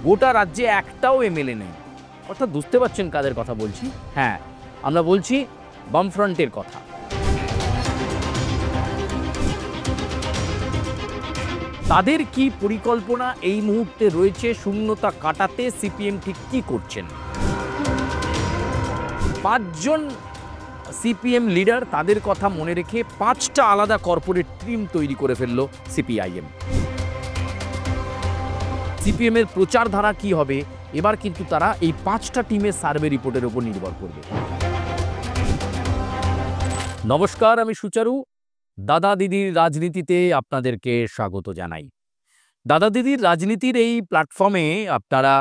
গোটা রাজ্যে একটাও এমএলএ নেই। অর্থাৎ বুঝতে পারছেন কাদের কথা বলছি? হ্যাঁ, আমরা বলছি বামফ্রন্টের কথা। তাদের কি পরিকল্পনা এই মুহূর্তে রয়েছে শূন্যতা কাটাতে? সিপিএম ঠিক কি করছেন? ৫ জন সিপিএম লিডার, তাদের কথা মনে রেখে ৫টা আলাদা কর্পোরেট টিম তৈরি করে ফেলল সিপিআইএম। সিপিএম এর প্রচার ধারা কি হবে এবার কিন্তু তারা এই ৫টা টিমের সার্ভে রিপোর্টের উপর নির্ভর করবে। নমস্কার, আমি সুচারু। দাদা দিদির রাজনীতিতে আপনাদেরকে স্বাগত জানাই। দাদা দিদির রাজনীতির এই প্ল্যাটফর্মে আপনারা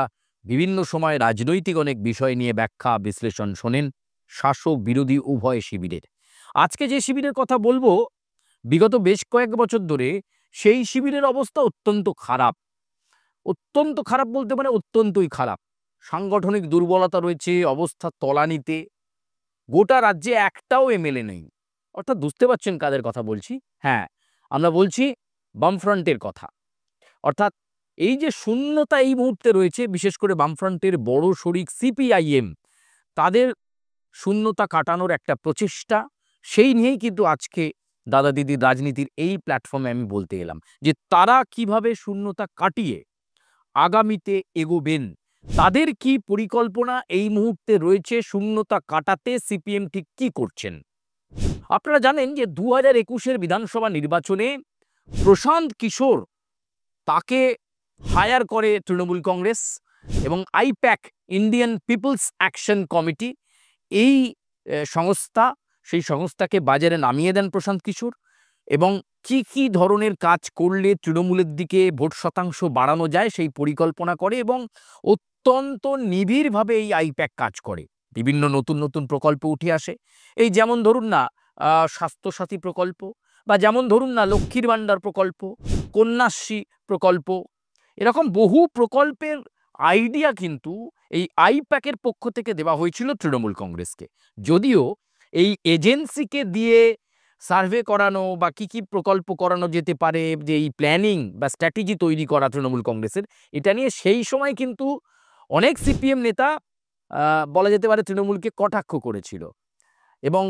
বিভিন্ন সময় রাজনৈতিক অনেক বিষয় নিয়ে ব্যাখ্যা বিশ্লেষণ শোনেন, শাসক বিরোধী উভয় শিবিরের। আজকে যে শিবিরের কথা বলবো, বিগত বেশ কয়েক বছর ধরে সেই শিবিরের অবস্থা অত্যন্ত খারাপ। অত্যন্ত খারাপ বলতে মানে অত্যন্তই খারাপ। সাংগঠনিক দুর্বলতা রয়েছে, অবস্থা তলানিতে। গোটা রাজ্যে একটাও এমএলএ নেই। অর্থাৎ বুঝতে পারছেন কাদের কথা বলছি? হ্যাঁ, আমরা বলছি বামফ্রন্টের কথা। অর্থাৎ এই যে শূন্যতা এই মুহূর্তে রয়েছে, বিশেষ করে বামফ্রন্টের বড় শরিক সিপিআইএম, তাদের শূন্যতা কাটানোর একটা প্রচেষ্টা, সেই নিয়েই কিন্তু আজকে দাদা দিদির রাজনীতির এই প্ল্যাটফর্মে আমি বলতে এলাম যে তারা কিভাবে শূন্যতা কাটিয়ে আগামীতে এগোবেন। তাদের কি পরিকল্পনা এই মুহূর্তে রয়েছে শূন্যতা কাটাতে? সিপিএম ঠিক কি করছেন? আপনারা জানেন যে 2021-এর বিধানসভা নির্বাচনে প্রশান্ত কিশোর, তাকে হায়ার করে তৃণমূল কংগ্রেস এবং IPAC, Indian People's Action Committee, এই সংস্থা, সেই সংস্থাকে বাজারে নামিয়ে দেন প্রশান্ত কিশোর এবং কি ধরনের কাজ করলে তৃণমূলের দিকে ভোট শতাংশ বাড়ানো যায় সেই পরিকল্পনা করে এবং অত্যন্ত নিবিড়ভাবে এই আইপ্যাক কাজ করে। বিভিন্ন নতুন নতুন প্রকল্প উঠে আসে। এই যেমন ধরুন না স্বাস্থ্যসাথী প্রকল্প, বা যেমন ধরুন না লক্ষ্মীর ভাণ্ডার প্রকল্প, কন্যাশ্রী প্রকল্প, এরকম বহু প্রকল্পের আইডিয়া কিন্তু এই আইপ্যাকের পক্ষ থেকে দেওয়া হয়েছিল তৃণমূল কংগ্রেসকে। যদিও এই এজেন্সিকে দিয়ে সার্ভে করানো বা কি প্রকল্প করানো যেতে পারে, যে এই প্ল্যানিং বা স্ট্র্যাটেজি তৈরি করা তৃণমূল কংগ্রেসের, এটা নিয়ে সেই সময় কিন্তু অনেক সিপিএম নেতা বলা যেতে পারে তৃণমূলকে কটাক্ষ করেছিল এবং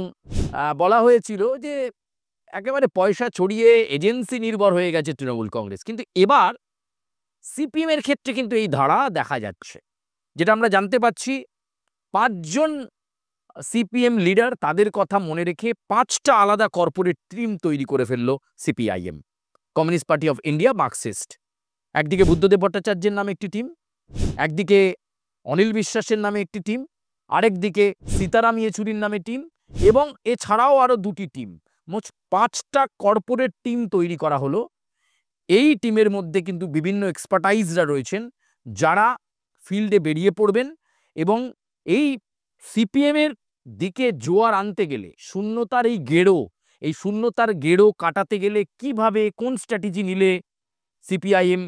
বলা হয়েছিল যে একেবারে পয়সা ছড়িয়ে এজেন্সি নির্ভর হয়ে গেছে তৃণমূল কংগ্রেস। কিন্তু এবার সিপিএম এর ক্ষেত্রে কিন্তু এই ধারা দেখা যাচ্ছে। যেটা আমরা জানতে পাচ্ছি, ৫ জন সিপিএম লিডার, তাদের কথা মনে রেখে ৫টা আলাদা কর্পোরেট টিম তৈরি করে ফেলল CPIM, communist party of India, Marxist. একদিকে বুদ্ধদেব ভট্টাচার্যের নামে একটি টিম, একদিকে অনিল বিশ্বাসের নামে একটি টিম, আরেকদিকে সীতারাম ইয়েচুরির নামে টিম, এবং এছাড়াও আরো 2টি টিম। মোট 5টা কর্পোরেট টিম তৈরি করা হলো। এই টিমের মধ্যে কিন্তু বিভিন্ন এক্সপার্টাইজরা রয়েছেন, যারা ফিল্ডে বেরিয়ে পড়বেন এবং এই সিপিএম এর দিকে জোয়ার আনতে গেলে, এই শূন্যতার গেড়ো কাটাতে গেলে কিভাবে, কোন স্ট্র্যাটেজি নিলে সিপিআইএম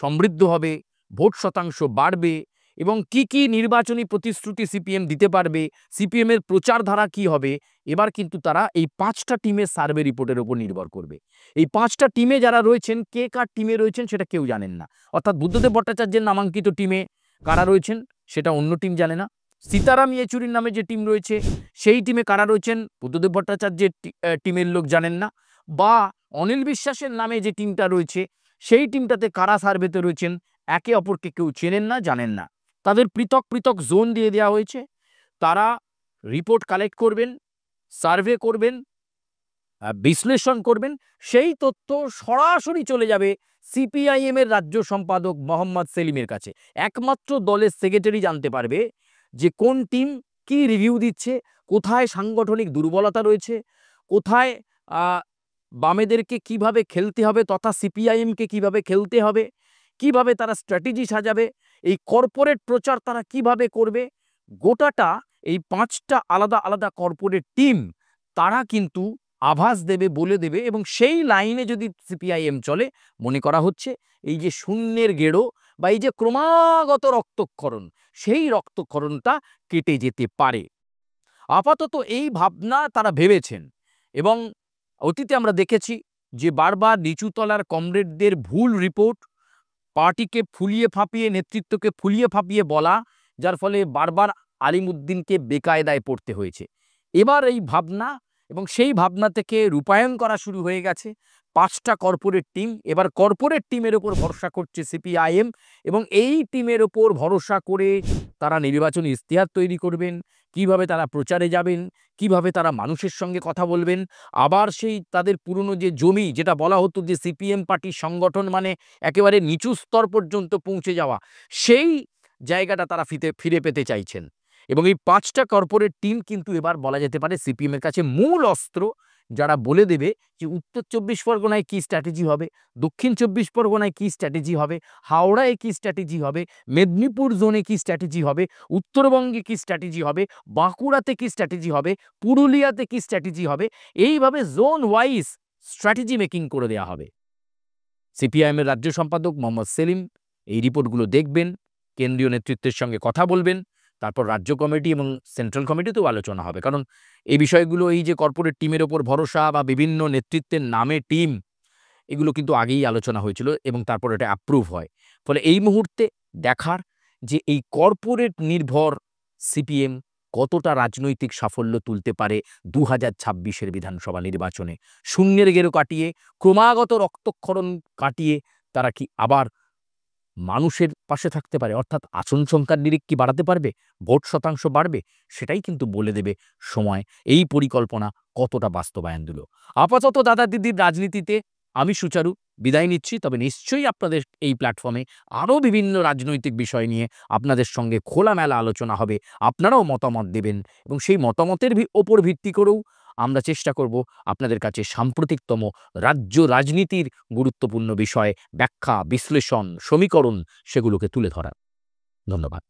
সমৃদ্ধ হবে, ভোট শতাংশ বাড়বে এবং কি নির্বাচনী প্রতিশ্রুতি সিপিএম দিতে পারবে, সিপিএম এর প্রচার ধারা কি হবে, এবার কিন্তু তারা এই 5টা টিমের সার্ভে রিপোর্টের উপর নির্ভর করবে। এই 5টা টিমে যারা রয়েছেন, কে কার টিমে রয়েছেন সেটা কেউ জানেন না। অর্থাৎ বুদ্ধদেব ভট্টাচার্যের নামাঙ্কিত টিমে কারা রয়েছেন সেটা অন্য টিম জানে না। সীতারাম ইয়েচুরির নামে যে টিম রয়েছে সেই টিমে কারা রয়েছেন বুদ্ধদেব ভট্টাচার্যের টিমের লোক জানেন না। বা অনিল বিশ্বাসের নামে যে টিমটা রয়েছে সেই টিমটাতে কারা সার্ভেতে রয়েছেন একে অপরকে কেউ চেনেন না, জানেন না। তাদের পৃথক পৃথক জোন দিয়ে দেওয়া হয়েছে। তারা রিপোর্ট কালেক্ট করবেন, সার্ভে করবেন, বিশ্লেষণ করবেন। সেই তথ্য সরাসরি চলে যাবে সিপিআইএম এর রাজ্য সম্পাদক মোহাম্মদ সেলিমের কাছে। একমাত্র দলের সেক্রেটারি জানতে পারবে যে কোন টিম কি রিভিউ দিচ্ছে, কোথায় সাংগঠনিক দুর্বলতা রয়েছে, কোথায় বামেদেরকে কিভাবে খেলতে হবে তথা সিপিআইএমকে কিভাবে খেলতে হবে, কিভাবে তারা স্ট্র্যাটেজি সাজাবে, এই কর্পোরেট প্রচার তারা কিভাবে করবে। গোটাটা এই 5টা আলাদা আলাদা কর্পোরেট টিম তারা কিন্তু আভাস দেবে, বলে দেবে এবং সেই লাইনে যদি সিপিআইএম চলে, মনে করা হচ্ছে এই যে শূন্যের গেড়ো বা এই যে ক্রমাগত রক্তক্ষরণ, সেই রক্তক্ষরণটা কেটে যেতে পারে। আপাতত এই ভাবনা তারা ভেবেছেন এবং অতীতে আমরা দেখেছি যে বারবার নিচুতলার কমরেডদের ভুল রিপোর্ট, পার্টিকে ফুলিয়ে ফাঁপিয়ে, নেতৃত্বকে ফুলিয়ে ফাঁপিয়ে বলা, যার ফলে বারবার আলিমুদ্দিনকে বেকায়দায় পড়তে হয়েছে। এবার এই ভাবনা এবং সেই ভাবনা থেকে রূপায়ণ করা শুরু হয়ে গেছে ৫টা কর্পোরেট টিম। এবার কর্পোরেট টিমের ওপর ভরসা করছে সিপিআইএম এবং এই টিমের ওপর ভরসা করে তারা নির্বাচনী ইশতেহার তৈরি করবেন, কিভাবে তারা প্রচারে যাবেন, কিভাবে তারা মানুষের সঙ্গে কথা বলবেন। আবার সেই তাদের পুরনো যে জমি, যেটা বলা হতো যে সিপিএম পার্টির সংগঠন মানে একেবারে নিচু স্তর পর্যন্ত পৌঁছে যাওয়া, সেই জায়গাটা তারা ফিরে পেতে চাইছেন। এবং এই ৫টা কর্পোরেট টিম কিন্তু এবার বলা যেতে পারে সিপিএমের কাছে মূল অস্ত্র, যারা বলে দেবে যে উত্তর ২৪ পরগনায় কী স্ট্র্যাটেজি হবে, দক্ষিণ ২৪ পরগনায় কী স্ট্র্যাটেজি হবে, হাওড়ায় কী স্ট্র্যাটেজি হবে, মেদিনীপুর জোনে কী স্ট্র্যাটেজি হবে, উত্তরবঙ্গে কী স্ট্র্যাটেজি হবে, বাঁকুড়াতে কী স্ট্র্যাটেজি হবে, পুরুলিয়াতে কী স্ট্র্যাটেজি হবে। এইভাবে জোন ওয়াইজ স্ট্র্যাটেজি মেকিং করে দেওয়া হবে। সিপিআইএমের রাজ্য সম্পাদক মোহাম্মদ সেলিম এই রিপোর্টগুলো দেখবেন, কেন্দ্রীয় নেতৃত্বের সঙ্গে কথা বলবেন, তারপর রাজ্য কমিটি এবং সেন্ট্রাল কমিটিতেও আলোচনা হবে। কারণ এই বিষয়গুলো, এই যে কর্পোরেট টিমের ওপর ভরসা বা বিভিন্ন নেতৃত্বের নামে টিম, এগুলো কিন্তু আগেই আলোচনা হয়েছিল এবং তারপর এটা অ্যাপ্রুভ হয়। ফলে এই মুহূর্তে দেখার যে এই কর্পোরেট নির্ভর সিপিএম কতটা রাজনৈতিক সাফল্য তুলতে পারে ২০২৬-এর বিধানসভা নির্বাচনে। শূন্যের গেরো কাটিয়ে, ক্রমাগত রক্তক্ষরণ কাটিয়ে তারা কি আবার মানুষের পাশে থাকতে পারে, অর্থাৎ আসন সংখ্যার নিরিখ কি বাড়াতে পারবে, ভোট শতাংশ বাড়বে, সেটাই কিন্তু বলে দেবে সময় এই পরিকল্পনা কতটা বাস্তবায়ন দিল। আপাতত দাদা দিদির রাজনীতিতে আমি সুচারু বিদায় নিচ্ছি। তবে নিশ্চয়ই আপনাদের এই প্ল্যাটফর্মে আরও বিভিন্ন রাজনৈতিক বিষয় নিয়ে আপনাদের সঙ্গে খোলামেলা আলোচনা হবে। আপনারাও মতামত দেবেন এবং সেই মতামতের ওপর ভিত্তি করেও আমরা চেষ্টা করব আপনাদের কাছে সাম্প্রতিকতম রাজ্য রাজনীতির গুরুত্বপূর্ণ বিষয়, ব্যাখ্যা, বিশ্লেষণ, সমীকরণ সেগুলোকে তুলে ধরার। ধন্যবাদ।